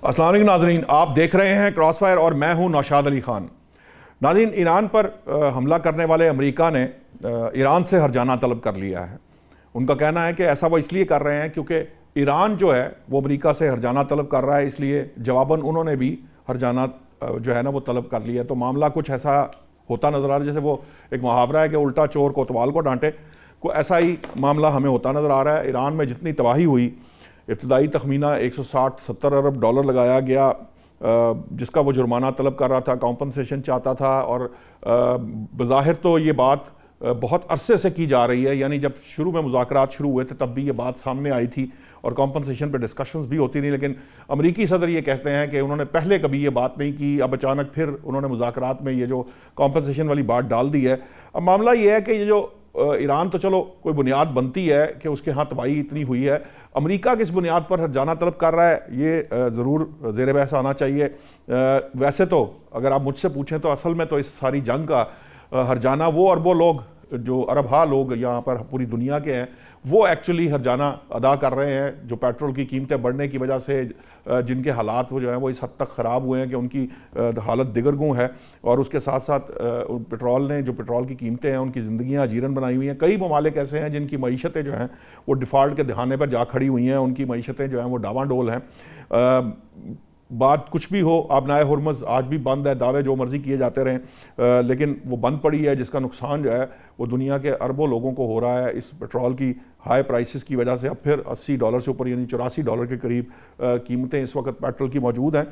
السلام علیکم ناظرین، آپ دیکھ رہے ہیں کراس فائر اور میں ہوں نوشاد علی خان۔ ناظرین، ایران پر حملہ کرنے والے امریکہ نے ایران سے ہرجانہ طلب کر لیا ہے۔ ان کا کہنا ہے کہ ایسا وہ اس لیے کر رہے ہیں کیونکہ ایران جو ہے وہ امریکہ سے ہرجانہ طلب کر رہا ہے، اس لیے جواباً انہوں نے بھی ہرجانہ جو ہے نا وہ طلب کر لیا ہے۔ تو معاملہ کچھ ایسا ہوتا نظر آ رہا ہے جیسے وہ ایک محاورہ ہے کہ الٹا چور کوتوال کو ڈانٹے، کوئی ایسا ہی معاملہ ہمیں ہوتا نظر آ رہا ہے۔ ایران میں جتنی تباہی ہوئی، ابتدائی تخمینہ 160-70 ارب ڈالر لگایا گیا جس کا وہ جرمانہ طلب کر رہا تھا، کمپنسیشن چاہتا تھا، اور بظاہر تو یہ بات بہت عرصے سے کی جا رہی ہے، یعنی جب شروع میں مذاکرات شروع ہوئے تھے تب بھی یہ بات سامنے آئی تھی اور کمپنسیشن پہ ڈسکشنز بھی ہوتی رہی، لیکن امریکی صدر یہ کہتے ہیں کہ انہوں نے پہلے کبھی یہ بات نہیں کی، اب اچانک پھر انہوں نے مذاکرات میں یہ جو کمپنسیشن والی بات ڈال دی ہے۔ اب معاملہ یہ ہے کہ یہ جو ایران تو چلو کوئی بنیاد بنتی ہے کہ اس کے ہاں تباہی اتنی ہوئی ہے، امریکہ کس بنیاد پر ہرجانہ طلب کر رہا ہے یہ ضرور زیر بحث آنا چاہیے۔ ویسے تو اگر آپ مجھ سے پوچھیں تو اصل میں تو اس ساری جنگ کا ہرجانہ وہ اربوں لوگ جو ارب ہا لوگ یہاں پر پوری دنیا کے ہیں وہ ایکچولی ہرجانہ ادا کر رہے ہیں، جو پیٹرول کی قیمتیں بڑھنے کی وجہ سے جن کے حالات وہ جو ہیں وہ اس حد تک خراب ہوئے ہیں کہ ان کی حالت دگرگوں ہے، اور اس کے ساتھ ساتھ پیٹرول نے جو پیٹرول کی قیمتیں ہیں ان کی زندگیاں اجیرن بنائی ہوئی ہیں۔ کئی ممالک ایسے ہیں جن کی معیشتیں جو ہیں وہ ڈیفالٹ کے دہانے پر جا کھڑی ہوئی ہیں، ان کی معیشتیں جو ہیں وہ ڈاواں ڈول ہیں۔ بات کچھ بھی ہو، آبنائے ہرمز آج بھی بند ہے، دعوے جو مرضی کیے جاتے رہیں، لیکن وہ بند پڑی ہے، جس کا نقصان جو ہے وہ دنیا کے اربوں لوگوں کو ہو رہا ہے اس پیٹرول کی ہائی پرائسز کی وجہ سے۔ اب پھر $80 سے اوپر یعنی $84 کے قریب قیمتیں اس وقت پیٹرول کی موجود ہیں۔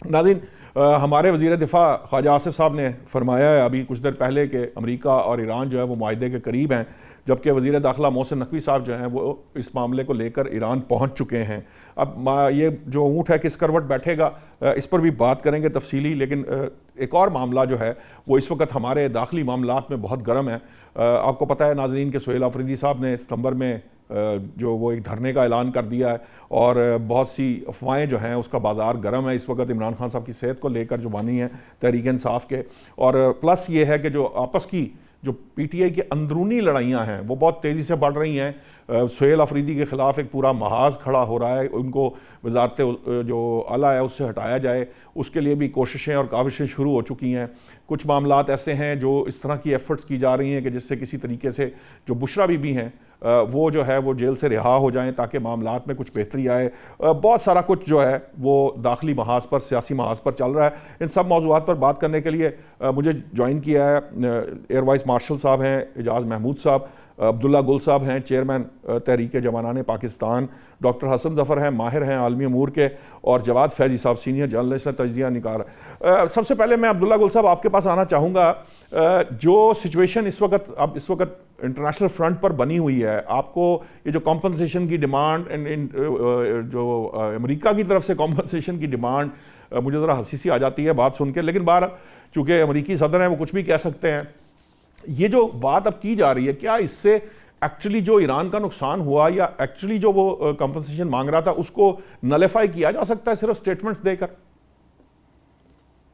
ناظرین، ہمارے وزیر دفاع خواجہ آصف صاحب نے فرمایا ہے ابھی کچھ دیر پہلے کہ امریکہ اور ایران جو ہے وہ معاہدے کے قریب ہیں، جبکہ وزیر داخلہ محسن نقوی صاحب جو ہیں وہ اس معاملے کو لے کر ایران پہنچ چکے ہیں۔ اب یہ جو اونٹ ہے کس کروٹ بیٹھے گا اس پر بھی بات کریں گے تفصیلی، لیکن ایک اور معاملہ جو ہے وہ اس وقت ہمارے داخلی معاملات میں بہت گرم ہے۔ آپ کو پتہ ہے ناظرین کہ سہیل آفریدی صاحب نے ستمبر میں جو وہ ایک دھرنے کا اعلان کر دیا ہے، اور بہت سی افواہیں جو ہیں اس کا بازار گرم ہے اس وقت عمران خان صاحب کی صحت کو لے کر جو بانی ہیں تحریک انصاف کے، اور پلس یہ ہے کہ جو آپس کی جو پی ٹی آئی کی اندرونی لڑائیاں ہیں وہ بہت تیزی سے بڑھ رہی ہیں۔ سہیل آفریدی کے خلاف ایک پورا محاذ کھڑا ہو رہا ہے، ان کو وزارت جو اعلیٰ ہے اس سے ہٹایا جائے، اس کے لیے بھی کوششیں اور کاوشیں شروع ہو چکی ہیں۔ کچھ معاملات ایسے ہیں جو اس طرح کی ایفرٹس کی جا رہی ہیں کہ جس سے کسی طریقے سے جو بشرا بی بی ہیں وہ جو ہے وہ جیل سے رہا ہو جائیں تاکہ معاملات میں کچھ بہتری آئے۔ بہت سارا کچھ جو ہے وہ داخلی محاذ پر، سیاسی محاذ پر چل رہا ہے۔ ان سب موضوعات پر بات کرنے کے لیے مجھے جوائن کیا ہے ایئر وائس مارشل صاحب ہیں اعجاز محمود صاحب، عبداللہ گل صاحب ہیں چیئرمین تحریک جوانان پاکستان، ڈاکٹر حسن ظفر ہیں ماہر ہیں عالمی امور کے، اور جواد فیضی صاحب سینئر جرنلسٹ تجزیہ نگار۔ سب سے پہلے میں عبداللہ گل صاحب آپ کے پاس آنا چاہوں گا، جو سچویشن اس وقت انٹرنیشنل فرنٹ پر بنی ہوئی ہے، آپ کو یہ جو کمپنسیشن کی ڈیمانڈ جو امریکہ کی طرف سے کمپنسیشن کی ڈیمانڈ، مجھے ذرا ہنسی سی آ جاتی ہے بات سن کے، لیکن بہرحال چونکہ امریکی صدر ہیں وہ کچھ بھی کہہ سکتے ہیں۔ یہ جو بات اب کی جا رہی ہے، کیا اس سے ایکچولی جو ایران کا نقصان ہوا یا ایکچولی جو وہ کمپنسیشن مانگ رہا تھا اس کو نلیفائی کیا جا سکتا ہے صرف سٹیٹمنٹس دے کر؟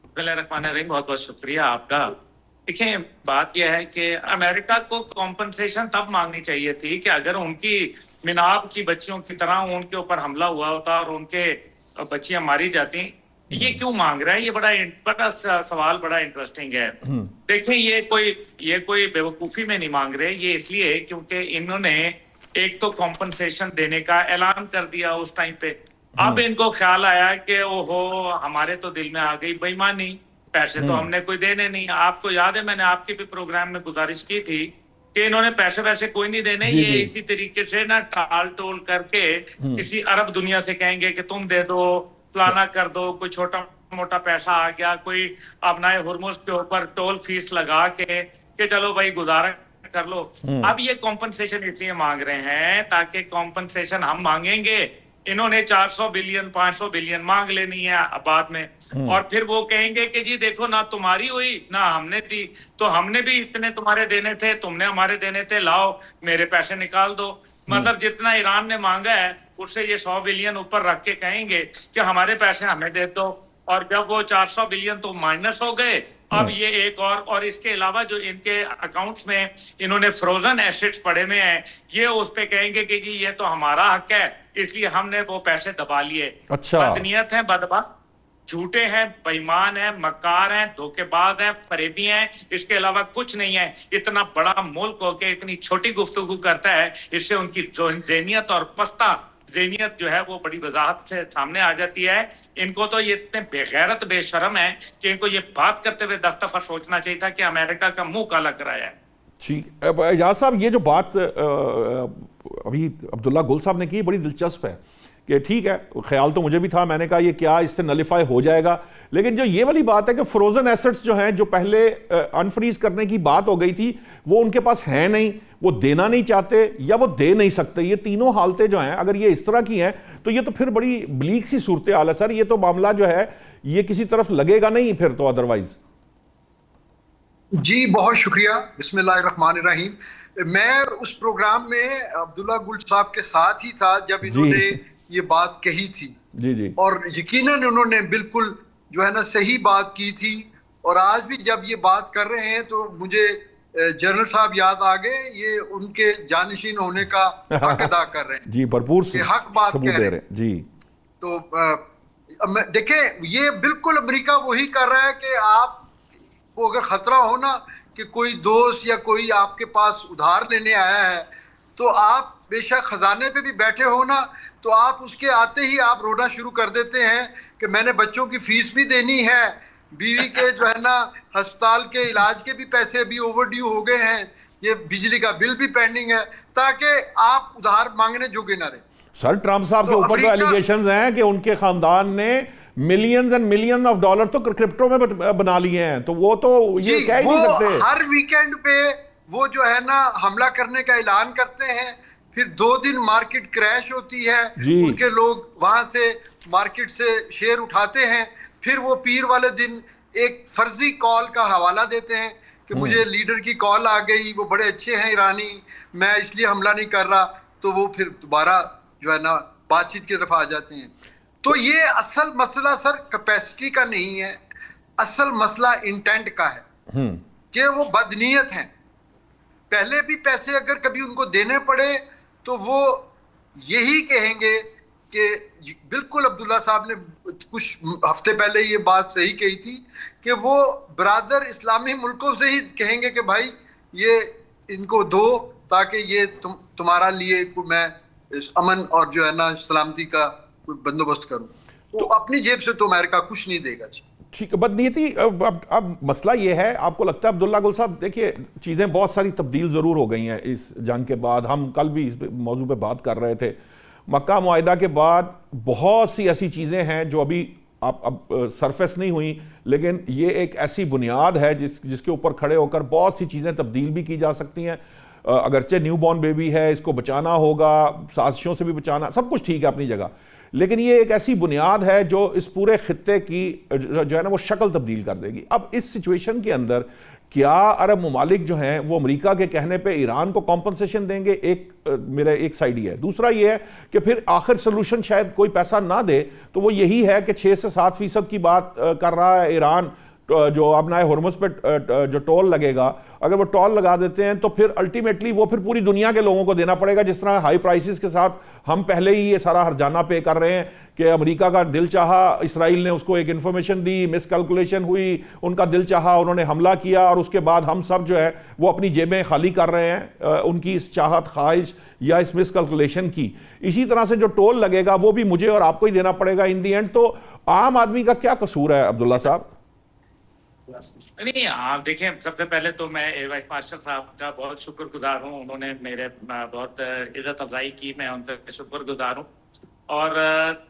بسم اللہ الرحمن الرحیم، بہت بہت شکریہ آپ کا۔ دیکھیں، بات یہ ہے کہ امریکہ کو کمپنسیشن تب مانگنی چاہیے تھی کہ اگر ان کی مناب کی بچیوں کی طرح ان کے اوپر حملہ ہوا ہوتا اور ان کے بچیاں ماری جاتی۔ یہ کیوں مانگ رہا ہے؟ یہ بڑا سوال بڑا انٹرسٹنگ ہے۔ دیکھیں، یہ کوئی بیوقوفی میں نہیں مانگ رہے، یہ اس لیے کیونکہ انہوں نے ایک تو کمپنسیشن دینے کا اعلان کر دیا اس ٹائم پہ، اب ان کو خیال آیا کہ اوہو ہمارے تو دل میں آ گئی بے ایمانی، پیسے تو ہم نے کوئی دینے نہیں۔ آپ کو یاد ہے میں نے آپ کے بھی پروگرام میں گزارش کی تھی کہ انہوں نے پیسے ویسے کوئی نہیں دینے، یہ اسی طریقے سے نا ٹال ٹول کر کے کسی عرب دنیا سے کہیں گے کہ تم دے دو، فلانا کر دو، کوئی چھوٹا موٹا پیسہ آ گیا، کوئی آبنائے ہرمز کے اوپر ٹول فیس لگا کے کہ چلو بھائی گزارا کر لو۔ اب یہ کمپنسیشن اس لیے مانگ رہے ہیں تاکہ کمپنسیشن ہم مانگیں گے، انہوں نے 400 بلین 500 بلین مانگ لینی ہے بعد میں، اور پھر وہ کہیں گے کہ جی دیکھو نہ تمہاری ہوئی نہ ہم نے دی، تو ہم نے بھی اتنے تمہارے دینے تھے، تم نے ہمارے دینے تھے، لاؤ میرے پیسے نکال دو۔ مطلب جتنا ایران نے مانگا ہے اس سے یہ 100 بلین اوپر رکھ کے کہیں گے کہ ہمارے پیسے ہمیں دے دو، اور جب وہ 400 بلین تو مائنس ہو گئے اب یہ ایک اور اس کے علاوہ جو ان کے اکاؤنٹس میں انہوں نے فروزن ایسٹس پڑے ہوئے ہیں، یہ اس پہ کہیں گے کہ جی یہ تو ہمارا حق ہے اس لیے ہم نے وہ پیسے دبا لیے. بدنیت ہیں، بدبخت، جھوٹے ہیں، بےایمان ہیں، مکار ہیں، دھوکے باز ہیں، فریبی ہیں، اس کے علاوہ کچھ نہیں ہے. اتنا بڑا ملک ہو کے اتنی چھوٹی گفتگو کرتا ہے، اس سے ان کی ذہنیت اور پستہ ذہنیت جو ہے وہ بڑی وضاحت سے سامنے آ جاتی ہے. ان کو تو یہ اتنے بے غیرت بے شرم ہیں کہ ان کو یہ بات کرتے ہوئے 10 دفعہ سوچنا چاہیے تھا کہ امریکہ کا منہ کالا کرایا ہے. ٹھیک، اعجاز صاحب یہ جو بات ابھی عبداللہ گل صاحب نے کی بڑی دلچسپ ہے کہ ٹھیک ہے، خیال تو مجھے بھی تھا، میں نے کہا یہ کیا اس سے نلیفائی ہو جائے گا، لیکن جو یہ والی بات ہے کہ فروزن ایسٹس جو ہیں جو پہلے انفریز کرنے کی بات ہو گئی تھی وہ ان کے پاس ہیں نہیں، وہ دینا نہیں چاہتے یا وہ دے نہیں سکتے. یہ تینوں حالتیں جو ہیں اگر یہ اس طرح کی ہیں تو یہ تو پھر بڑی بلیک سی صورتحال ہے سر. یہ تو معاملہ جو ہے یہ کسی طرف لگے گا نہیں پھر تو ادروائز. جی بہت شکریہ. بسم اللہ الرحمن الرحیم. میں اس پروگرام میں عبداللہ گل صاحب کے ساتھ ہی تھا جب انہوں نے یہ بات کہی تھی. جی اور یقیناً انہوں نے بالکل جو ہے نا صحیح بات کی تھی. اور آج بھی جب یہ بات کر رہے ہیں تو مجھے جنرل صاحب یاد آ گئے، یہ ان کے جانشین ہونے کا حق ادا کر رہے ہیں. جی بھرپور حق بات کہہ رہے ہیں. جی تو دیکھیں یہ بالکل امریکہ وہی کر رہا ہے کہ آپ کو اگر خطرہ ہو نا کہ کوئی دوست یا کوئی آپ کے پاس ادھار لینے آیا ہے تو آپ بے شک خزانے پہ بھی بیٹھے ہو نا تو آپ اس کے آتے ہی آپ رونا شروع کر دیتے ہیں کہ میں نے بچوں کی فیس بھی دینی ہے، بیوی کے جو ہے نا ہسپتال کے علاج کے بھی پیسے بھی اوور ڈیو ہو گئے ہیں، یہ بجلی کا بل بھی پینڈنگ ہے، تاکہ آپ ادھار مانگنے جوگے نہ رہیں. سر ٹرمپ صاحب کے اوپر تو ایلیگیشنز ہیں کہ ان کے خاندان نے millions and million of dollar تو کرپٹو میں بنا لیے ہیں، تو وہ تو یہ کہہ ہی نہیں سکتے. ہر ویکینڈ پہ وہ جو ہے نا حملہ کرنے کا اعلان کرتے ہیں، پھر 2 دن مارکیٹ کریش ہوتی ہے، ان کے لوگ وہاں سے مارکیٹ سے شیئر اٹھاتے ہیں، پھر وہ پیر والے دن ایک فرضی کال کا حوالہ دیتے ہیں کہ مجھے لیڈر کی کال آ گئی، وہ بڑے اچھے ہیں ایرانی، میں اس لیے حملہ نہیں کر رہا، تو وہ پھر دوبارہ جو ہے نا بات چیت کی طرف آ جاتے ہیں. تو یہ اصل مسئلہ سر کیپیسٹی کا نہیں ہے، اصل مسئلہ انٹینٹ کا ہے کہ وہ بدنیت ہیں. پہلے بھی پیسے اگر کبھی ان کو دینے پڑے تو وہ یہی کہیں گے کہ بالکل عبداللہ صاحب نے کچھ ہفتے پہلے یہ بات صحیح کہی تھی کہ وہ برادر اسلامی ملکوں سے ہی کہیں گے کہ بھائی یہ ان کو دو تاکہ یہ تمہارا لیے میں امن اور جو ہے نا سلامتی کا کوئی بندوبست کروں. تو اپنی جیب سے تو امریکہ کچھ نہیں دے گا. ٹھیک ہے، بدنیتی. اب مسئلہ یہ ہے، آپ کو لگتا ہے عبداللہ گل صاحب، دیکھیے چیزیں بہت ساری تبدیل ضرور ہو گئی ہیں اس جنگ کے بعد. ہم کل بھی اس موضوع پہ بات کر رہے تھے. مکہ معاہدہ کے بعد بہت سی ایسی چیزیں ہیں جو ابھی اب سرفیس نہیں ہوئیں، لیکن یہ ایک ایسی بنیاد ہے جس کے اوپر کھڑے ہو کر بہت سی چیزیں تبدیل بھی کی جا سکتی ہیں. اگرچہ نیو بورن بیبی ہے، اس کو بچانا ہوگا، سازشوں سے بھی بچانا، سب کچھ ٹھیک ہے اپنی جگہ، لیکن یہ ایک ایسی بنیاد ہے جو اس پورے خطے کی جو ہے نا وہ شکل تبدیل کر دے گی. اب اس سچویشن کے اندر کیا عرب ممالک جو ہیں وہ امریکہ کے کہنے پہ ایران کو کمپنسیشن دیں گے؟ میرا ایک سائیڈ یہ ہے. دوسرا یہ ہے کہ پھر آخر سلوشن شاید کوئی پیسہ نہ دے تو وہ یہی ہے کہ 6 سے 7% کی بات کر رہا ہے ایران، جو ابنائے ہرمز پہ جو ٹول لگے گا، اگر وہ ٹول لگا دیتے ہیں تو پھر الٹیمیٹلی وہ پھر پوری دنیا کے لوگوں کو دینا پڑے گا. جس طرح ہائی پرائسز کے ساتھ ہم پہلے ہی یہ سارا ہرجانہ پے کر رہے ہیں کہ امریکہ کا دل چاہا، اسرائیل نے اس کو ایک انفارمیشن دی، مس کیلکولیشن ہوئی، ان کا دل چاہا، انہوں نے حملہ کیا، اور اس کے بعد ہم سب جو ہے وہ اپنی جیبیں خالی کر رہے ہیں ان کی اس چاہت، خواہش یا اس مس کیلکولیشن کی. اسی طرح سے جو ٹول لگے گا وہ بھی مجھے اور آپ کو ہی دینا پڑے گا ان دی اینڈ. تو عام آدمی کا کیا قصور ہے عبداللہ صاحب؟ نہیں، آپ دیکھیں، سب سے پہلے تو میں ایئر وائس مارشل صاحب کا بہت شکر گزار ہوں. انہوں نے میرے بہت عزت افزائی کی، میں ان سے شکر گزار ہوں. اور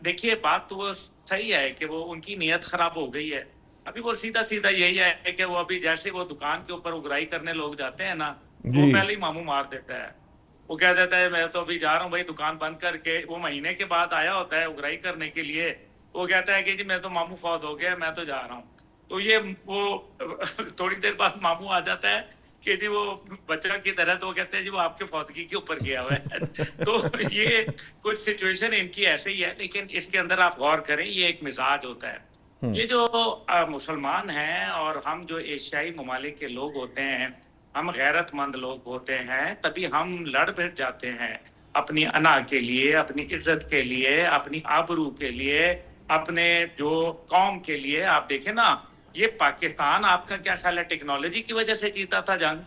دیکھیے بات تو وہ صحیح ہے کہ وہ ان کی نیت خراب ہو گئی ہے. ابھی وہ سیدھا یہی ہے کہ وہ ابھی جیسے وہ دکان کے اوپر اگرائی کرنے لوگ جاتے ہیں نا، وہ پہلے ہی ماموں مار دیتا ہے. وہ کہہ دیتا ہے میں تو ابھی جا رہا ہوں بھائی دکان بند کر کے. وہ مہینے کے بعد آیا ہوتا ہے اگرائی کرنے کے لیے، وہ کہتا ہے کہ جی میں تو ماموں فوت ہو گیا، میں تو جا رہا ہوں. تو یہ وہ تھوڑی دیر بعد ماموں آ جاتا ہے کہ جی وہ بچہ کی طرح، تو وہ کہتے ہیں جی وہ آپ کے فوتگی کے اوپر گیا ہوا ہے. تو یہ کچھ سچویشن ان کی ایسے ہی ہے، لیکن اس کے اندر آپ غور کریں یہ ایک مزاج ہوتا ہے. یہ جو مسلمان ہیں اور ہم جو ایشیائی ممالک کے لوگ ہوتے ہیں، ہم غیرت مند لوگ ہوتے ہیں، تبھی ہم لڑ بھڑ جاتے ہیں اپنی انا کے لیے، اپنی عزت کے لیے، اپنی آبرو کے لیے، اپنے جو قوم کے لیے. آپ دیکھیں نا، یہ پاکستان آپ کا کیا خیال ہے ٹیکنالوجی کی وجہ سے جیتا تھا جنگ؟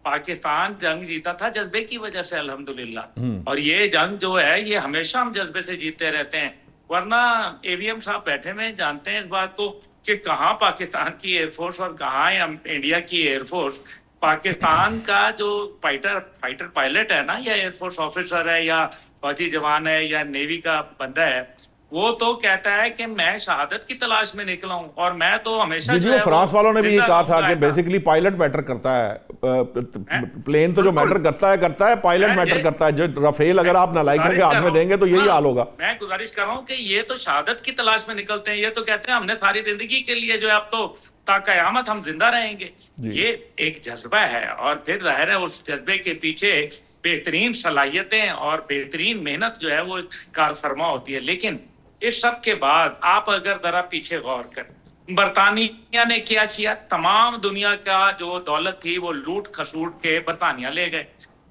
پاکستان جنگ جیتا تھا جذبے کی وجہ سے الحمدللہ. اور یہ جنگ جو ہے یہ ہمیشہ ہم جذبے سے جیتے رہتے ہیں. ورنہ اے وی ایم صاحب بیٹھے میں جانتے ہیں اس بات کو کہ کہاں پاکستان کی ایئر فورس اور کہاں انڈیا کی ایئر فورس. پاکستان کا جو فائٹر پائلٹ ہے نا، یا ایئر فورس آفیسر ہے یا فوجی جوان ہے یا نیوی کا بندہ ہے، وہ تو کہتا ہے کہ میں شہادت کی تلاش میں نکلا ہوں اور میں تو ہمیشہ جی وہ فرانس والوں نے بھی یہ کہا تھا کہ بیسیکلی پائلٹ میٹر کرتا ہے، پلین تو جو میٹر کرتا ہے پائلٹ میٹر کرتا ہے. جو رفیل اگر آپ نالائکوں کے ہاتھ میں دیں گے تو یہی حال ہوگا. میں گزارش کر رہا ہوں کہ یہ تو شہادت کی تلاش میں نکلتے ہیں، یہ تو کہتے ہیں ہم نے ساری زندگی کے لیے جو ہے اب تو تا قیامت ہم زندہ رہیں گے. یہ ایک جذبہ ہے اور پھر ظاہر ہے اس جذبے کے پیچھے بہترین صلاحیتیں اور بہترین محنت جو ہے وہ کار فرما ہوتی ہے. لیکن اس سب کے بعد آپ اگر ذرا پیچھے غور کریں، برطانیہ نے کیا کیا؟ تمام دنیا کا جو دولت تھی وہ لوٹ کھسوٹ کے برطانیہ لے گئے.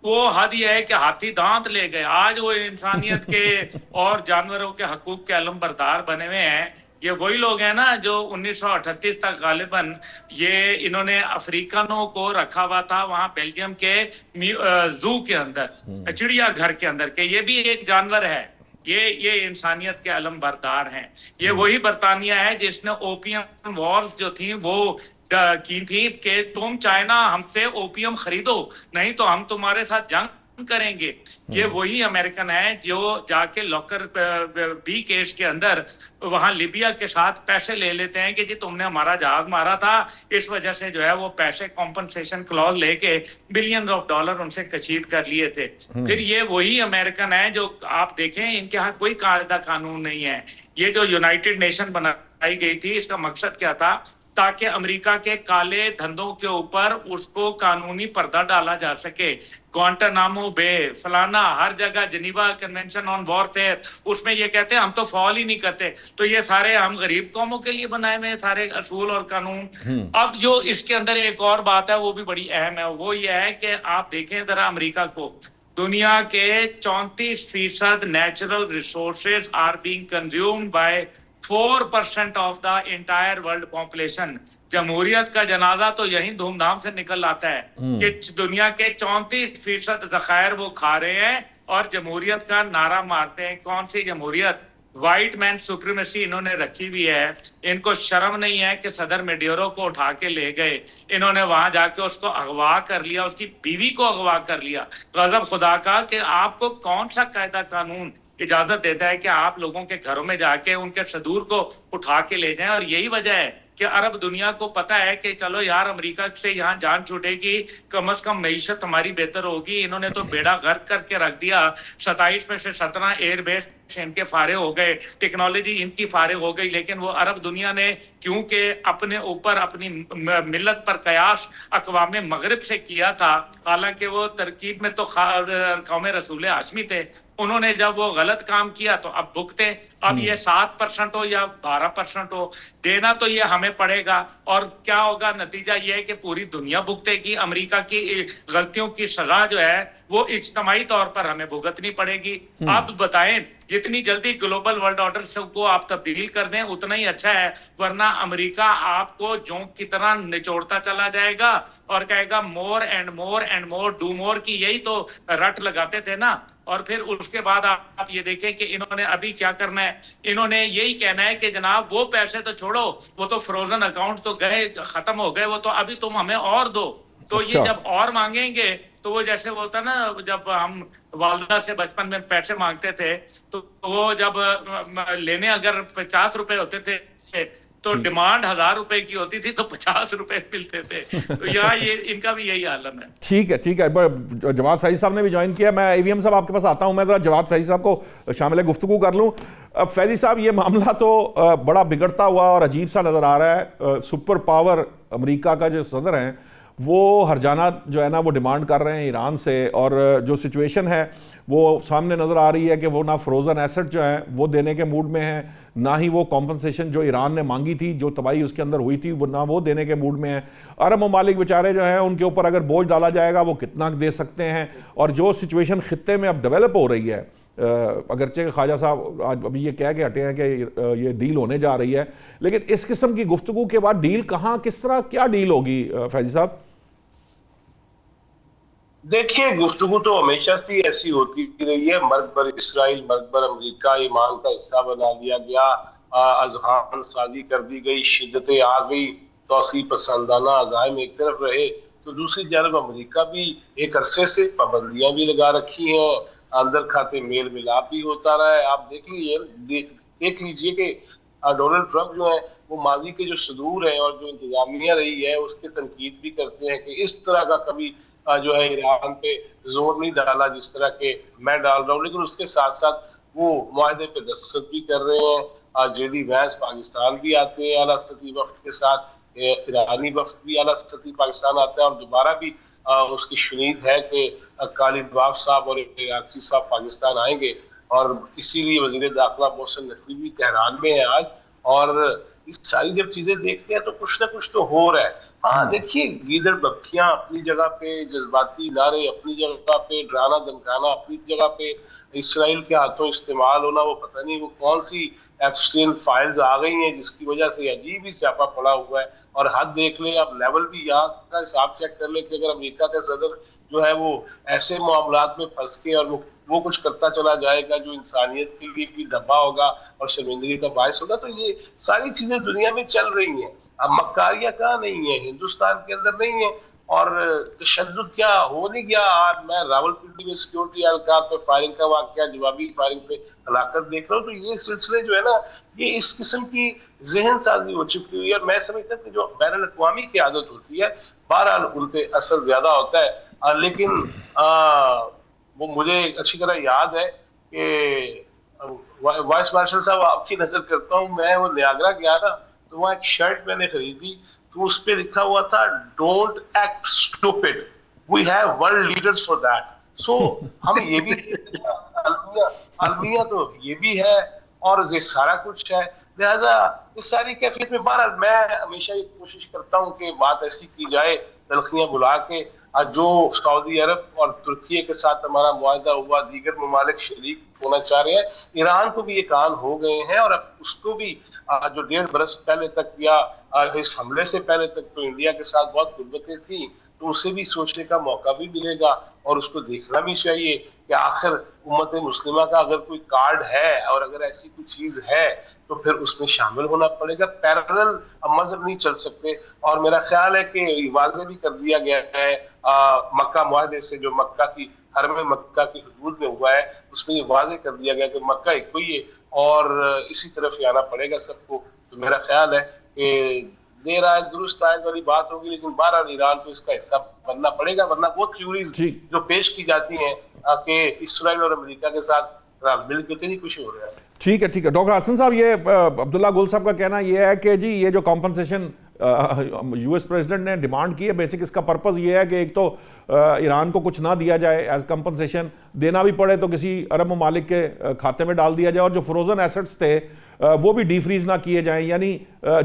وہ حد یہ ہے کہ ہاتھی دانت لے گئے. آج وہ انسانیت کے اور جانوروں کے حقوق کے علم بردار بنے ہوئے ہیں. یہ وہی لوگ ہیں نا جو 1938 تک غالباً یہ انہوں نے افریقنوں کو رکھا ہوا تھا وہاں بیلجیم کے زو کے اندر، چڑیا گھر کے اندر، کہ یہ بھی ایک جانور ہے. یہ انسانیت کے علم بردار ہیں. یہ وہی برطانیہ ہے جس نے اوپیم وارز جو تھیں وہ کی تھی کہ تم چائنا ہم سے اوپیم خریدو نہیں تو ہم تمہارے ساتھ جنگ کریں گے. یہ وہی امریکن ہے جو جا کے لاکر بی کیس کے اندر وہاں لیبیا کے ساتھ پیسے لے لیتے ہیں کہ جی تم نے ہمارا جہاز مارا تھا، اس وجہ سے جو ہے وہ پیسے کمپنسیشن کلوز لے کے بلین آف ڈالر ان سے کشید کر لیے تھے. پھر یہ وہی امریکن ہے جو آپ دیکھیں ان کے ہاں کوئی قاعدہ قانون نہیں ہے. یہ جو یونائٹڈ نیشن بنائی گئی تھی اس کا مقصد کیا تھا؟ تاکہ امریکہ کے کالے دھندوں کے اوپر اس کو قانونی پردہ ڈالا جا سکے. گوانٹانامو بے، فلانا، ہر جگہ جنیوا کنونشن آن وارفیئر، اس میں یہ کہتے ہیں ہم تو فال ہی نہیں کرتے. تو یہ سارے ہم غریب قوموں کے لیے بنائے ہوئے سارے اصول اور قانون. اب جو اس کے اندر ایک اور بات ہے وہ بھی بڑی اہم ہے، وہ یہ ہے کہ آپ دیکھیں ذرا امریکہ کو، دنیا کے 34% natural resources are being consumed by 4% of the entire world population. جمہوریت کا جنازہ تو یہی دھوم دھام سے نکل آتا ہے کہ دنیا کے 34% ذخائر وہ کھا رہے ہیں اور جمہوریت کا نعرہ مارتے ہیں. کون سی جمہوریت؟ وائٹ مین سپریمیسی انہوں نے رکھی ہوئی ہے. ان کو شرم نہیں ہے کہ صدر میڈیورو کو اٹھا کے لے گئے، انہوں نے وہاں جا کے اس کو اغوا کر لیا، اس کی بیوی کو اغوا کر لیا. غضب خدا کا کہ آپ کو کون سا قاعدہ قانون اجازت دیتا ہے کہ آپ لوگوں کے گھروں میں جا کے ان کے صدور کو اٹھا کے لے جائیں. اور یہی وجہ ہے کہ عرب دنیا کو پتا ہے کہ چلو یار امریکہ سے یہاں جان چھوٹے گی، کم از کم معیشت ہماری بہتر ہوگی. انہوں نے تو بیڑا غرق کر کے رکھ دیا. 27 میں سے 17 ایئر بیس ان کے فارغ ہو گئے، ٹیکنالوجی ان کی فارغ ہو گئی. لیکن وہ عرب دنیا نے کیونکہ اپنے اوپر اپنی ملت پر قیاس اقوام مغرب سے کیا تھا، حالانکہ وہ ترکیب میں تو قوم رسول ہاشمی تھے، انہوں نے جب وہ غلط کام کیا تو اب بھگتے. اب یہ 7% ہو یا 12% ہو، دینا تو یہ ہمیں پڑے گا. اور کیا ہوگا؟ نتیجہ یہ ہے کہ پوری دنیا بھگتے گی. امریکہ کی غلطیوں کی سزا جو ہے وہ اجتماعی طور پر ہمیں بھگتنی پڑے گی. آپ بتائیں جتنی جلدی گلوبل ورلڈ آرڈر کو آپ تبدیل کر دیں اتنا ہی اچھا ہے، ورنہ امریکہ آپ کو جونک کی طرح نچوڑتا چلا جائے گا اور کہے گا more and more and more do more کی یہی تو رٹ لگاتے تھے نا. اور پھر اس کے بعد آپ یہ دیکھیں کہ انہوں نے ابھی کیا کرنا ہے. انہوں نے یہی کہنا ہے کہ جناب وہ پیسے تو چھوڑو، وہ تو فروزن اکاؤنٹ تو گئے، ختم ہو گئے، وہ تو ابھی تم ہمیں اور دو. تو یہ جب اور مانگیں گے تو وہ جیسے ہوتا نا جب ہم والدہ سے بچپن میں پیسے مانگتے تھے تو وہ جب لینے اگر 50 روپے ہوتے تھے تو ڈیمانڈ 1000 روپے کی ہوتی تھی تو 50 روپے ملتے تھے. تو یہاں یہ ان کا بھی یہی عالم ہے. ٹھیک ہے. جواد فیضی صاحب نے بھی جوائن کیا. میں اے وی ایم صاحب آپ کے پاس آتا ہوں. میں ذرا جواد فیضی صاحب کو شامل گفتگو کر لوں. فیضی صاحب یہ معاملہ تو بڑا بگڑتا ہوا اور عجیب سا نظر آ رہا ہے. سپر پاور امریکہ کا جو صدر ہیں وہ ہرجانہ جو ہے نا وہ ڈیمانڈ کر رہے ہیں ایران سے، اور جو سچویشن ہے وہ سامنے نظر آ رہی ہے کہ وہ نہ فروزن ایسٹ جو ہیں وہ دینے کے موڈ میں ہیں، نہ ہی وہ کمپنسیشن جو ایران نے مانگی تھی، جو تباہی اس کے اندر ہوئی تھی، وہ نہ وہ دینے کے موڈ میں ہیں۔ عرب ممالک بیچارے جو ہیں ان کے اوپر اگر بوجھ ڈالا جائے گا وہ کتنا دے سکتے ہیں، اور جو سچویشن خطے میں اب ڈیولپ ہو رہی ہے، اگرچہ خواجہ صاحب آج ابھی یہ کہہ کے ہٹے ہیں کہ یہ ڈیل ہونے جا رہی ہے، لیکن اس قسم کی گفتگو کے بعد ڈیل کہاں، کس طرح، کیا ڈیل ہوگی فیضی صاحب؟ دیکھیے گفتگو تو ہمیشہ سے ایسی ہوتی رہی ہے، مرگ بر اسرائیل مرگ بر امریکہ ایمان کا حصہ بنا لیا گیا، اذہان سازی کر دی گئی، شدتیں آ گئی، توسیع پسندانہ عزائم ایک طرف رہے تو دوسری جانب امریکہ بھی ایک عرصے سے پابندیاں بھی لگا رکھی ہیں، اندر کھاتے میل ملاپ بھی ہوتا رہا ہے۔ آپ دیکھ لیجئے کہ ڈونلڈ ٹرمپ جو ہے وہ ماضی کے جو صدور ہیں اور جو انتظامیہ رہی ہے اس کی تنقید بھی کرتے ہیں کہ اس طرح کا کبھی جو ہے ایران پہ زور نہیں ڈالا جس طرح کہ میں ڈال رہا ہوں، لیکن اس کے ساتھ ساتھ وہ معاہدے پہ دستخط بھی کر رہے ہیں۔ جے ڈی وینس پاکستان بھی آتے ہیں اعلیٰ سطحی وفد کے ساتھ، ایرانی وفد بھی اعلیٰ سطحی پاکستان آتا ہے، اور دوبارہ بھی اس کی شنید ہے کہ کالی باف صاحب اور عراقی صاحب پاکستان آئیں گے، اور اسی لیے وزیر داخلہ محسن نقوی بھی تہران میں ہے آج۔ اور اس ساری جب چیزیں دیکھتے ہیں تو کچھ نہ کچھ تو ہو رہا ہے۔ ہاں دیکھیے گیدڑ بکیاں اپنی جگہ پہ، جذباتی نعرے اپنی جگہ پہ، ڈرانا دھمکانا اپنی جگہ پہ، اسرائیل کے ہاتھوں استعمال ہونا، وہ پتہ نہیں وہ کون سی ایکسٹرین فائلز آ گئی ہیں جس کی وجہ سے عجیب ہی سیاپا پڑا ہوا ہے۔ اور حد دیکھ لیں، اب لیول بھی یہاں کا حساب چیک کر لیں کہ اگر امریکہ کا صدر جو ہے وہ ایسے معاملات میں پھنس کے اور وہ کچھ کرتا چلا جائے گا جو انسانیت کے لیے بھی دبا ہوگا اور شرمندگی کا باعث ہوگا، تو یہ ساری چیزیں دنیا میں چل رہی ہیں۔ اب مکاریاں کہاں نہیں ہیں، ہندوستان کے اندر نہیں ہیں، اور تشدد کیا ہو نہیں گیا۔ آج میں راول پنڈی میں سیکورٹی اہلکار پہ فائرنگ کا واقعہ، جوابی فائرنگ سے ہلاکت دیکھ رہا ہوں، تو یہ سلسلے جو ہے نا یہ اس قسم کی ذہن سازی ہو چکی ہوئی ہے، اور میں سمجھتا ہوں کہ جو بین الاقوامی قیادت ہوتی ہے بہرحال ان پہ اثر زیادہ ہوتا ہے۔ لیکن وہ مجھے اچھی طرح یاد ہے کہ وائس مارشل صاحب آپ کی نظر کرتا ہوں، میں وہ نیاگرا گیا تھا تو وہاں ایک شرٹ میں نے خریدی تو اس پہ لکھا ہوا تھا don't act stupid, we have world leaders for that. So ہم یہ بھی المیہ تو یہ بھی ہے اور یہ سارا کچھ ہے، لہذا اس ساری کیفیت میں بہرحال میں ہمیشہ یہ کوشش کرتا ہوں کہ بات ایسی کی جائے تلخیاں بلا کے، جو سعودی عرب اور ترکیے کے ساتھ ہمارا معاہدہ ہوا، دیگر ممالک شریک ہونا چاہ رہے ہیں، ایران کو بھی یہ کان ہو گئے ہیں، اور اب اس کو بھی جو 1.5 برس پہلے تک یا اس حملے سے پہلے تک تو انڈیا کے ساتھ بہت قربتیں تھیں، تو اسے بھی سوچنے کا موقع بھی ملے گا، اور اس کو دیکھنا بھی چاہیے کہ آخر امت مسلمہ کا اگر کوئی کارڈ ہے اور اگر ایسی کوئی چیز ہے تو پھر اس میں شامل ہونا پڑے گا۔ پیرلل مذہب نہیں چل سکتے، اور میرا خیال ہے کہ واضح بھی کر دیا گیا ہے مکہ معاہدے سے، جو مکہ کی حرم مکہ کی حدود میں ہوا ہے، اس میں یہ واضح کر دیا گیا کہ مکہ ایک کوئی ہے اور اسی طرف ہی آنا پڑے گا سب کو۔ تو میرا خیال ہے کہ دیر آئے درست آئے والی بات ہوگی، لیکن بہرحال ایران کو اس کا حصہ بننا پڑے گا، ورنہ وہ تھیوریز جو پیش کی جاتی ہیں کہ اسرائیل اور امریکہ کے ساتھ مل کے کہیں کچھ ہو رہا ہے۔ ٹھیک ہے ڈاکٹر حسن صاحب، یہ عبداللہ گل صاحب کا کہنا یہ ہے کہ جی یہ جو کمپنسیشن یو ایس پریزیڈنٹ نے ڈیمانڈ کی ہے، بیسک اس کا پرپز یہ ہے کہ ایک تو ایران کو کچھ نہ دیا جائے ایز کمپنسیشن، دینا بھی پڑے تو کسی عرب ممالک کے کھاتے میں ڈال دیا جائے، اور جو فروزن ایسٹس تھے وہ بھی ڈی فریز نہ کیے جائیں، یعنی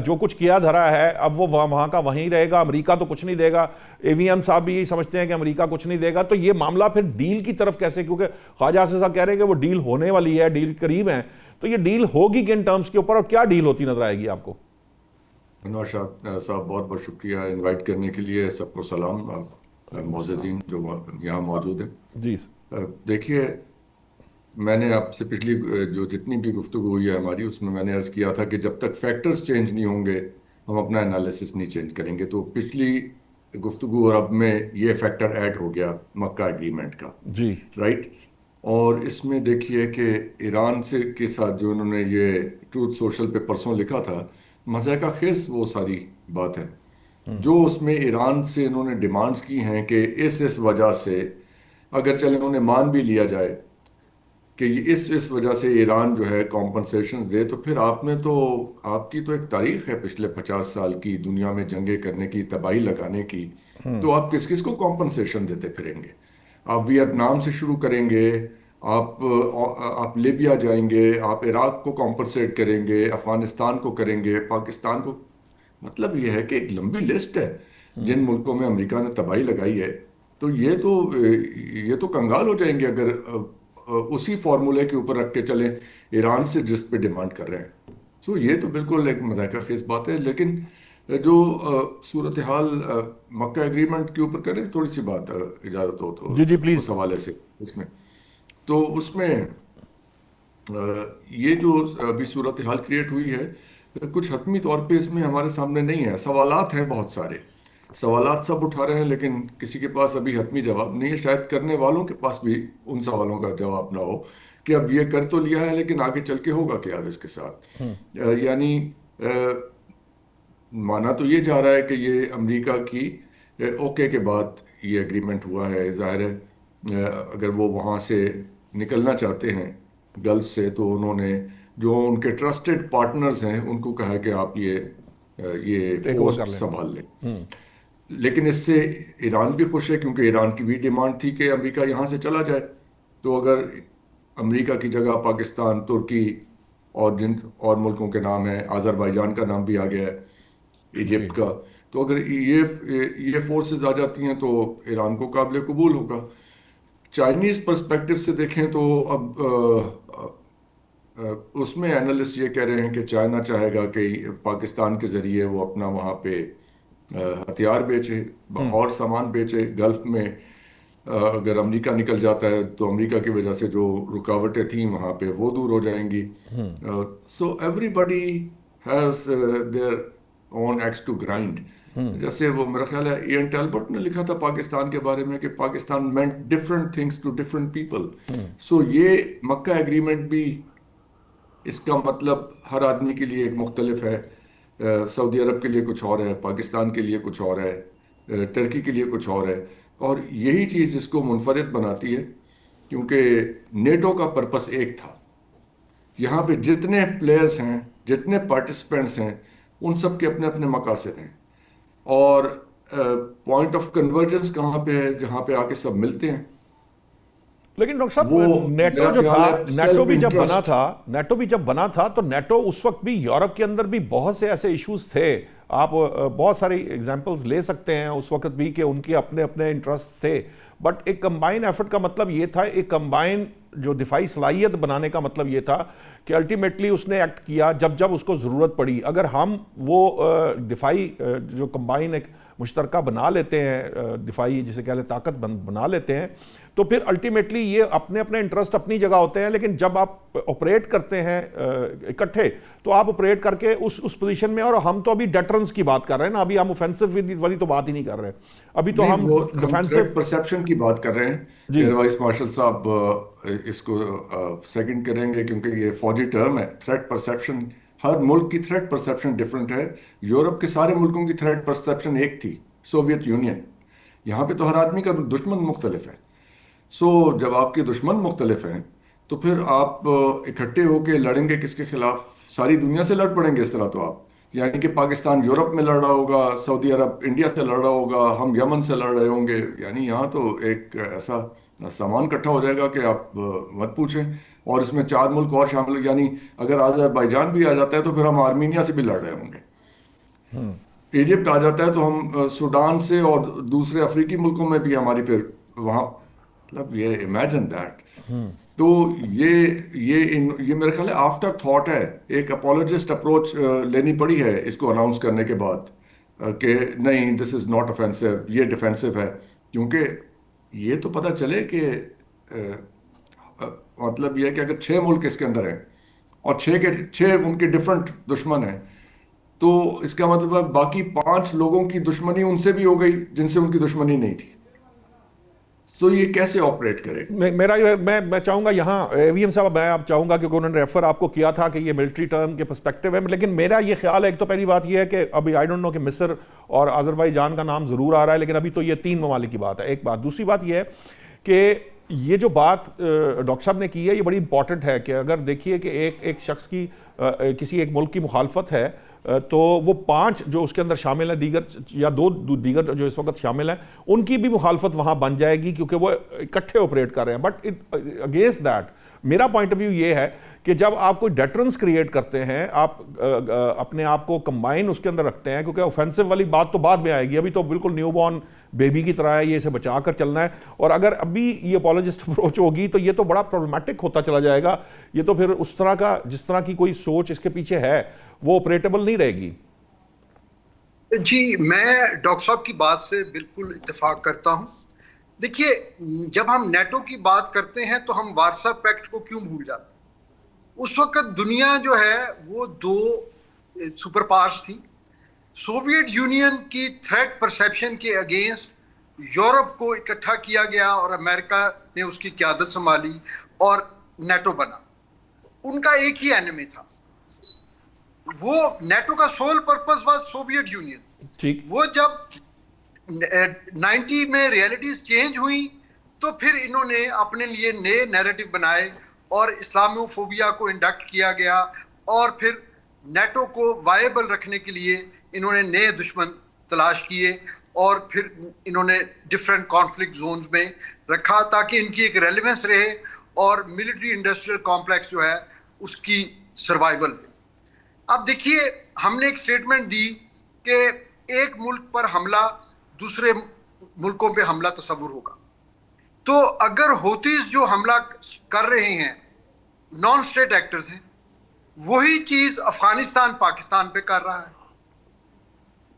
جو کچھ کیا دھرا ہے اب وہ وہاں کا وہیں رہے گا، امریکہ تو کچھ نہیں دے گا۔ اے وی ایم صاحب بھی یہی سمجھتے ہیں کہ امریکہ کچھ نہیں دے گا، تو یہ معاملہ پھر ڈیل کی طرف کیسے، کیونکہ خواجہ حسن صاحب کہہ رہے ہیں کہ وہ ڈیل ہونے والی ہے، ڈیل قریب ہیں، تو یہ ڈیل ہوگی کن ٹرمز کے اوپر اور کیا ڈیل ہوتی نظر آئے گی آپ کو؟ نوشاد صاحب بہت بہت شکریہ انوائٹ کرنے کے لیے، سب کو سلام معززین جو یہاں موجود ہیں۔ جی دیکھیے میں نے آپ سے پچھلی جو جتنی بھی گفتگو ہوئی ہے ہماری، اس میں میں نے عرض کیا تھا کہ جب تک فیکٹرز چینج نہیں ہوں گے ہم اپنا انالیسس نہیں چینج کریں گے، تو پچھلی گفتگو اور اب میں یہ فیکٹر ایڈ ہو گیا مکہ ایگریمنٹ کا، جی رائٹ۔ اور اس میں دیکھیے کہ ایران سے کے ساتھ جو انہوں نے یہ ٹروتھ سوشل پہ پرسوں لکھا تھا، مضحکہ خیز وہ ساری بات ہے جو اس میں ایران سے انہوں نے ڈیمانڈز کی ہیں کہ اس وجہ سے اگر چلے انہیں مان بھی لیا جائے کہ اس وجہ سے ایران جو ہے کمپنسیشنز دے، تو پھر آپ کی تو ایک تاریخ ہے پچھلے 50 سال کی دنیا میں جنگیں کرنے کی، تباہی لگانے کی، تو آپ کس کو کمپنسیشن دیتے پھریں گے؟ آپ ویتنام سے شروع کریں گے، آپ لیبیا جائیں گے, آپ عراق کو کمپنسیٹ کریں گے, افغانستان کو کریں گے, پاکستان کو. مطلب یہ ہے کہ ایک لمبی لسٹ ہے جن ملکوں میں امریکہ نے تباہی لگائی ہے. تو یہ تو کنگال ہو جائیں گے اگر اسی فارمولے کے اوپر رکھ کے چلیں ایران سے جس پہ ڈیمانڈ کر رہے ہیں. سو یہ تو بالکل ایک مذاکرہ خیز بات ہے. لیکن جو صورتحال مکہ ایگریمنٹ کے اوپر کریں تھوڑی سی بات اجازت ہو تو جی پلیز. اس حوالے سے اس میں یہ جو ابھی صورتحال کریٹ ہوئی ہے کچھ حتمی طور پہ اس میں ہمارے سامنے نہیں ہے. سوالات ہیں, بہت سارے سوالات سب اٹھا رہے ہیں, لیکن کسی کے پاس ابھی حتمی جواب نہیں ہے. شاید کرنے والوں کے پاس بھی ان سوالوں کا جواب نہ ہو کہ اب یہ کر تو لیا ہے لیکن آگے چل کے ہوگا کیا اس کے ساتھ. یعنی مانا تو یہ جا رہا ہے کہ یہ امریکہ کی اوکے کے بعد یہ ایگریمنٹ ہوا ہے. ظاہر ہے اگر وہ وہاں سے نکلنا چاہتے ہیں گلف سے تو انہوں نے جو ان کے ٹرسٹڈ پارٹنرز ہیں ان کو کہا کہ آپ یہ پوسٹ سنبھال لیں. لیکن اس سے ایران بھی خوش ہے کیونکہ ایران کی بھی ڈیمانڈ تھی کہ امریکہ یہاں سے چلا جائے. تو اگر امریکہ کی جگہ پاکستان, ترکی اور ملکوں کے نام ہیں, آذربائیجان کا نام بھی آ گیا ہے, ایجپٹ کا, تو اگر یہ فورسز آ جاتی ہیں تو ایران کو قابل قبول ہوگا. چائنیز پرسپیکٹو سے دیکھیں تو اب اس میں اینالسٹ یہ کہہ رہے ہیں کہ چائنا چاہے گا کہ پاکستان کے ذریعے وہ اپنا وہاں پہ ہتھیار بیچے اور سامان بیچے. گلف میں اگر امریکہ نکل جاتا ہے تو امریکہ کی وجہ سے جو رکاوٹیں تھیں وہاں پہ وہ دور ہو جائیں گی. So everybody has their own axe to grind. جیسے وہ میرا خیال ہے ایئن ٹیلبرٹ نے لکھا تھا پاکستان کے بارے میں کہ Pakistan meant different things to different people. سو یہ مکہ ایگریمنٹ بھی اس کا مطلب ہر آدمی کے لیے ایک مختلف ہے. سعودی عرب کے لیے کچھ اور ہے, پاکستان کے لیے کچھ اور ہے, ٹرکی کے لیے کچھ اور ہے. اور یہی چیز اس کو منفرد بناتی ہے کیونکہ نیٹو کا پرپس ایک تھا. یہاں پہ جتنے پلیئرز ہیں, جتنے پارٹیسپینٹس ہیں, ان سب کے اپنے اپنے مقاصد ہیں. اور پوائنٹ آف کنورجنس کہاں پہ ہے, جہاں پہ آ کے سب ملتے ہیں. لیکن ڈاکٹر صاحب نیٹو جو تھا, نیٹو بھی جب بنا تھا تو نیٹو اس وقت بھی یورپ کے اندر بھی بہت سے ایسے ایشوز تھے. آپ بہت ساری ایگزامپلز لے سکتے ہیں اس وقت بھی کہ ان کے اپنے اپنے انٹرسٹ تھے. بٹ ایک کمبائن ایفرٹ کا مطلب یہ تھا, ایک کمبائن جو دفاعی صلاحیت بنانے کا مطلب یہ تھا کہ الٹیمیٹلی اس نے ایکٹ کیا جب اس کو ضرورت پڑی. اگر ہم وہ دفاعی جو کمبائن ایک مشترکہ بنا لیتے ہیں, دفاعی جسے کہہ لیں طاقت بنا لیتے ہیں, تو پھر الٹیمیٹلی یہ اپنے اپنے انٹرسٹ اپنی جگہ ہوتے ہیں. لیکن جب آپ آپریٹ کرتے ہیں اکٹھے تو آپ آپریٹ کر کے اس پوزیشن میں, اور ہم تو ابھی ڈیٹرنس کی بات کر رہے ہیں نا, ابھی ہم اوفینسو والی تو بات ہی نہیں کر رہے, ابھی تو ہم ڈیفینسو پرسیپشن کی بات کر رہے ہیں. ایئر وائس مارشل صاحب اس کو سیکنڈ کریں گے کیونکہ یہ فوجی ٹرم ہے. تھریٹ پرسیپشن, ہر ملک کی تھریٹ پرسیپشن ڈفرینٹ ہے. یورپ کے سارے ملکوں کی تھریٹ پرسیپشن ایک تھی, سوویت یونین. یہاں پہ تو ہر آدمی کا دشمن مختلف ہے. سو جب آپ کے دشمن مختلف ہیں تو پھر آپ اکٹھے ہو کے لڑیں گے کس کے خلاف؟ ساری دنیا سے لڑ پڑیں گے اس طرح. تو آپ یعنی کہ پاکستان یورپ میں لڑ رہا ہوگا, سعودی عرب انڈیا سے لڑ رہا ہوگا, ہم یمن سے لڑ رہے ہوں گے. یعنی یہاں تو ایک ایسا سامان اکٹھا ہو جائے گا کہ آپ مت پوچھیں. اور اس میں 4 ملک اور شامل, یعنی اگر آذربائیجان بھی آ جاتا ہے تو پھر ہم آرمینیا سے بھی لڑ رہے ہوں گے. ایجپٹ آ جاتا ہے تو ہم سوڈان سے اور دوسرے افریقی ملکوں میں بھی ہماری پھر وہاں, مطلب یہ امیجن دیٹ. تو یہ میرے خیال ہے آفٹر تھاٹ ہے. ایک اپولوجسٹ اپروچ لینی پڑی ہے اس کو اناؤنس کرنے کے بعد کہ نہیں, دس از ناٹ اوفینسو, یہ ڈیفینسو ہے. کیونکہ یہ تو پتہ چلے کہ مطلب یہ ہے کہ اگر 6 ملک اس کے اندر ہیں اور 6 ان کے ڈفرنٹ دشمن ہیں تو اس کا مطلب ہے باقی 5 لوگوں کی دشمنی ان سے بھی ہو گئی جن سے ان کی دشمنی نہیں تھی. تو یہ کیسے آپریٹ کرے؟ میں چاہوں گا یہاں وی ایم صاحب, میں آپ چاہوں گا کہ انہوں نے ریفر آپ کو کیا تھا کہ یہ ملٹری ٹرم کے پرسپیکٹیو ہے, لیکن میرا یہ خیال ہے, ایک تو پہلی بات یہ ہے کہ ابھی آئی ڈونٹ نو کہ مصر اور آذربائیجان کا نام ضرور آ رہا ہے, لیکن ابھی تو یہ 3 ممالک کی بات ہے. ایک بات. دوسری بات یہ ہے کہ یہ جو بات ڈاکٹر صاحب نے کی ہے یہ بڑی امپورٹنٹ ہے کہ اگر دیکھیے کہ ایک شخص کی کسی ایک ملک کی مخالفت ہے تو وہ 5 جو اس کے اندر شامل ہیں دیگر یا 2 دیگر جو اس وقت شامل ہیں ان کی بھی مخالفت وہاں بن جائے گی کیونکہ وہ اکٹھے آپریٹ کر رہے ہیں. بٹ اگینسٹ دیٹ میرا پوائنٹ آف ویو یہ ہے کہ جب آپ کوئی ڈیٹرنس کریٹ کرتے ہیں, آپ اپنے آپ کو کمبائن اس کے اندر رکھتے ہیں, کیونکہ اوفینسو والی بات تو بعد میں آئے گی, ابھی تو بالکل نیو بورن بیبی کی طرح ہے, یہ اسے بچا کر چلنا ہے, اور اگر ابھی یہ اپولوجسٹ اپروچ ہوگی تو یہ تو بڑا پرابلمٹک ہوتا چلا جائے گا. یہ تو پھر اس طرح کا جس طرح کی کوئی سوچ اس کے پیچھے ہے وہ آپریٹیبل نہیں رہے گی. جی میں ڈاکٹر صاحب کی بات سے بالکل اتفاق کرتا ہوں. دیکھیے جب ہم نیٹو کی بات کرتے ہیں تو ہم وارسا پیکٹ کو کیوں بھول جاتے ہیں؟ اس وقت دنیا جو ہے وہ 2 سپر پاورز تھی. سوویت یونین کی تھریٹ پرسیپشن کے اگینسٹ یورپ کو اکٹھا کیا گیا اور امریکہ نے اس کی قیادت سنبھالی اور نیٹو بنا. ان کا ایک ہی اینیمی تھا, وہ نیٹو کا civil purpose was Soviet union. ٹھیک, وہ جب 90 میں ریئلٹیز چینج ہوئی تو پھر انہوں نے اپنے لیے نئے نیریٹو بنائے اور اسلامو فوبیا کو انڈکٹ کیا گیا, اور پھر نیٹو کو وائبل رکھنے کے لیے انہوں نے نئے دشمن تلاش کیے, اور پھر انہوں نے ڈفرینٹ کانفلکٹ زونز میں رکھا تاکہ ان کی ایک ریلیونس رہے اور ملٹری انڈسٹریل کمپلیکس جو ہے اس کی سروائیول میں. اب دیکھیے ہم نے ایک سٹیٹمنٹ دی کہ ایک ملک پر حملہ دوسرے ملکوں پہ حملہ تصور ہوگا. تو اگر ہوتیز جو حملہ کر رہے ہیں نان اسٹیٹ ایکٹرز ہیں, وہی چیز افغانستان پاکستان پہ کر رہا ہے,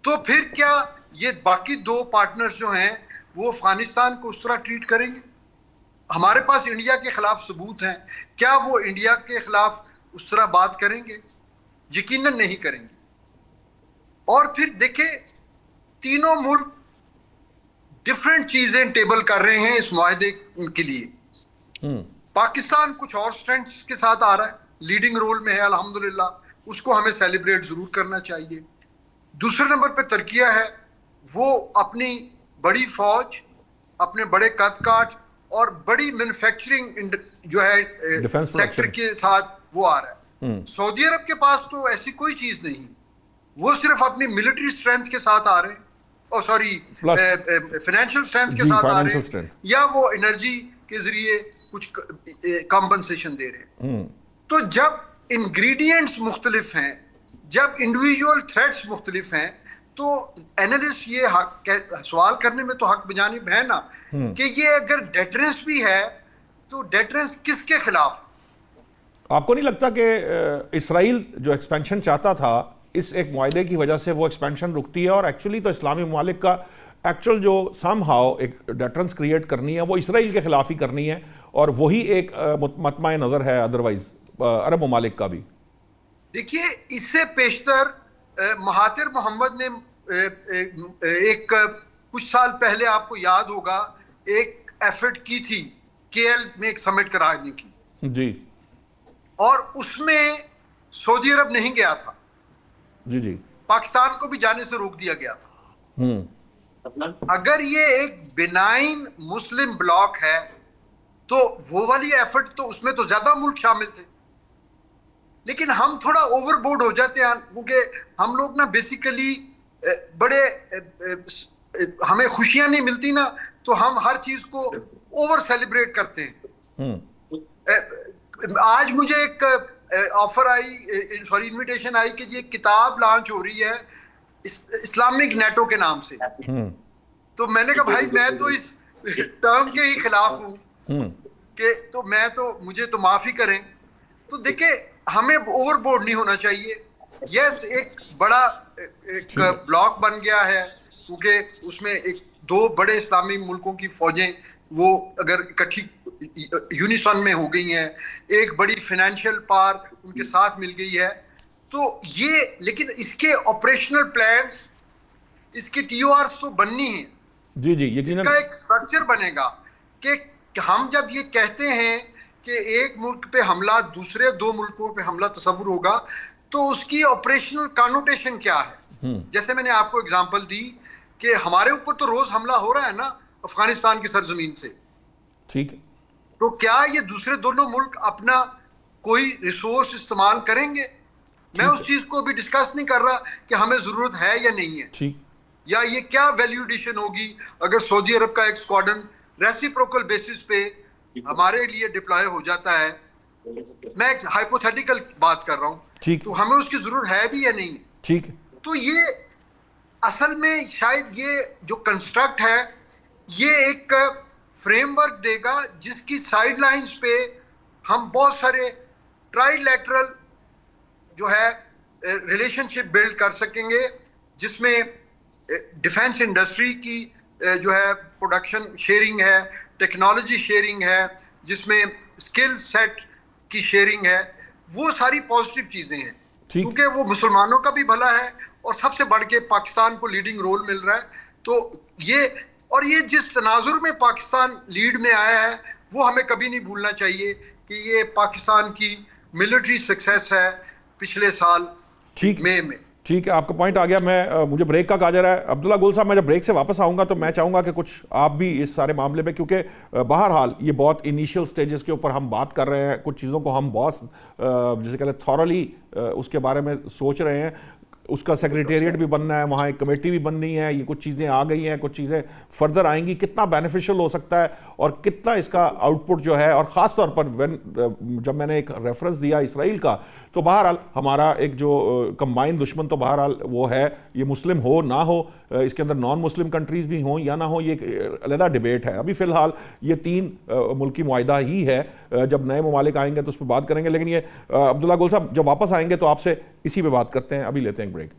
تو پھر کیا یہ باقی 2 پارٹنرز جو ہیں وہ افغانستان کو اس طرح ٹریٹ کریں گے؟ ہمارے پاس انڈیا کے خلاف ثبوت ہیں, کیا وہ انڈیا کے خلاف اس طرح بات کریں گے؟ یقیناً نہیں کریں گے. اور پھر دیکھیں تینوں ملک ڈفرینٹ چیزیں ٹیبل کر رہے ہیں اس معاہدے کے لیے. پاکستان کچھ اور اسٹرینٹس کے ساتھ آ رہا ہے, لیڈنگ رول میں ہے الحمدللہ, اس کو ہمیں سیلیبریٹ ضرور کرنا چاہیے. دوسرے نمبر پہ ترکیہ ہے, وہ اپنی بڑی فوج, اپنے بڑے قد کاٹ اور بڑی مینوفیکچرنگ جو ہے سیکٹر کے ساتھ وہ آ رہا ہے. سعودی عرب کے پاس تو ایسی کوئی چیز نہیں, وہ صرف اپنی ملٹری اسٹرینتھ کے ساتھ آ رہے ہیں, سوری فائنینشیل اسٹرینتھ کے ساتھ آ رہے ہیں, یا وہ انرجی کے ذریعے کچھ کمپنسیشن دے رہے ہیں. تو جب انگریڈینٹس مختلف ہیں, جب انڈیویجول تھریٹس مختلف ہیں, تو اینالسٹ یہ سوال کرنے میں تو حق بجانب ہے نا کہ یہ اگر ڈیٹرنس بھی ہے تو ڈیٹرنس کس کے خلاف؟ آپ کو نہیں لگتا کہ اسرائیل جو ایکسپینشن چاہتا تھا اس ایک معاہدے کی وجہ سے وہ ایکسپینشن رکتی ہے, اور ایکچولی تو اسلامی ممالک کا ایکچوئل جو سم ہاؤ ایک ڈیٹرنس کریٹ کرنی ہے وہ اسرائیل کے خلاف ہی کرنی ہے, اور وہی ایک مطمع نظر ہے ادروائز عرب ممالک کا بھی. دیکھیے اس سے پیشتر مہاتر محمد نے ایک کچھ سال پہلے آپ کو یاد ہوگا ایک ایفرٹ کی تھی کے ایل میں ایک سمٹ کرانے کی جی, اور اس میں سعودی عرب نہیں گیا تھا جی جی, پاکستان کو بھی جانے سے روک دیا گیا تھا. اگر یہ ایک بینائن مسلم بلاک ہے تو وہ والی ایفرٹ تو اس میں تو زیادہ ملک شامل تھے, لیکن ہم تھوڑا اوور بورڈ ہو جاتے ہیں کیونکہ ہم لوگ نا بیسیکلی بڑے ہمیں خوشیاں نہیں ملتی نا, تو ہم ہر چیز کو اوور سیلیبریٹ کرتے ہیں. آج مجھے ایک آفر آئی, سوری انویٹیشن آئی کہ یہ کتاب لانچ ہو رہی ہے اسلامک نیٹو کے نام سے, تو میں نے کہا بھائی میں تو اس ٹرم کے ہی خلاف ہوں کہ تو میں تو مجھے تو معافی کریں. تو دیکھیں ہمیں اوور بورڈ نہیں ہونا چاہیے. یس ایک بڑا ایک بلاک بن گیا ہے کیونکہ اس میں ایک 2 بڑے اسلامی ملکوں کی فوجیں وہ اگر اکٹھی یونیسن میں ہو گئی ہیں, ایک بڑی فائنینشیل پاور ان کے ساتھ مل گئی ہے, تو یہ لیکن اس کے آپریشنل پلانز, اس کی ٹی او آرز تو بننی ہیں. جی جی, اس کا ایک اسٹرکچر بنے گا کہ ہم جب یہ کہتے ہیں کہ ایک ملک پہ حملہ دوسرے 2 ملکوں پہ حملہ تصور ہوگا تو اس کی آپریشنل کانوٹیشن کیا ہے. جیسے میں نے آپ کو اگزامپل دی کہ ہمارے اوپر تو روز حملہ ہو رہا ہے نا افغانستان کی سرزمین سے, ٹھیک ہے, تو کیا یہ دوسرے دونوں ملک اپنا کوئی ریسورس استعمال کریں گے؟ میں اس چیز کو بھی ڈسکس نہیں کر رہا کہ ہمیں ضرورت ہے یا نہیں ہے، یا یہ کیا ویلیو ایڈیشن ہوگی اگر سعودی عرب کا ایک اسکواڈن ریسیپروکل بیسس پہ ہمارے لیے ڈپلائے ہو جاتا ہے. میں ایک ہائپوتھیٹیکل بات کر رہا ہوں، تو ہمیں اس کی ضرورت ہے بھی یا نہیں ہے. تو یہ اصل میں شاید یہ جو کنسٹرکٹ ہے یہ ایک فریم ورک دے گا جس کی سائڈ لائنز پہ ہم بہت سارے ٹرائی لیٹرل جو ہے ریلیشن شپ بلڈ کر سکیں گے، جس میں ڈیفینس انڈسٹری کی جو ہے پروڈکشن شیئرنگ ہے، ٹیکنالوجی شیئرنگ ہے، جس میں اسکل سیٹ کی شیئرنگ ہے. وہ ساری پازیٹیو چیزیں ہیں کیونکہ وہ مسلمانوں کا بھی بھلا ہے اور سب سے بڑھ کے پاکستان کو لیڈنگ رول مل رہا ہے. تو یہ جس تناظر میں پاکستان لیڈ میں آیا ہے وہ ہمیں کبھی نہیں بھولنا چاہیے کہ یہ پاکستان کی ملٹری سکسیس ہے پچھلے سال مئی میں. ٹھیک ہے، آپ کا پوائنٹ آ گیا. مجھے بریک کا کہا جا رہا ہے. عبداللہ گل صاحب، میں جب بریک سے واپس آؤں گا تو میں چاہوں گا کہ کچھ آپ بھی اس سارے معاملے میں، کیونکہ بہرحال یہ بہت انیشیل سٹیجز کے اوپر ہم بات کر رہے ہیں، کچھ چیزوں کو ہم بہت جسے کہتے ہیں تھورلی اس کے بارے میں سوچ رہے ہیں. اس کا سیکریٹریٹ بھی بننا ہے، وہاں ایک کمیٹی بھی بننی ہے، یہ کچھ چیزیں آ گئی ہیں، کچھ چیزیں فردر آئیں گی. کتنا بینیفیشل ہو سکتا ہے اور کتنا اس کا آؤٹ پٹ جو ہے، اور خاص طور پر جب میں نے ایک ریفرنس دیا اسرائیل کا، تو بہرحال ہمارا ایک جو کمبائن دشمن تو بہرحال وہ ہے، یہ مسلم ہو نہ ہو، اس کے اندر نان مسلم کنٹریز بھی ہوں یا نہ ہوں، یہ ایک علیحدہ ڈیبیٹ ہے. ابھی فی الحال یہ 3 ملکی معاہدہ ہی ہے، جب نئے ممالک آئیں گے تو اس پہ بات کریں گے. لیکن یہ عبداللہ گل صاحب جب واپس آئیں گے تو آپ سے اسی پہ بات کرتے ہیں. ابھی لیتے ہیں ایک بریک.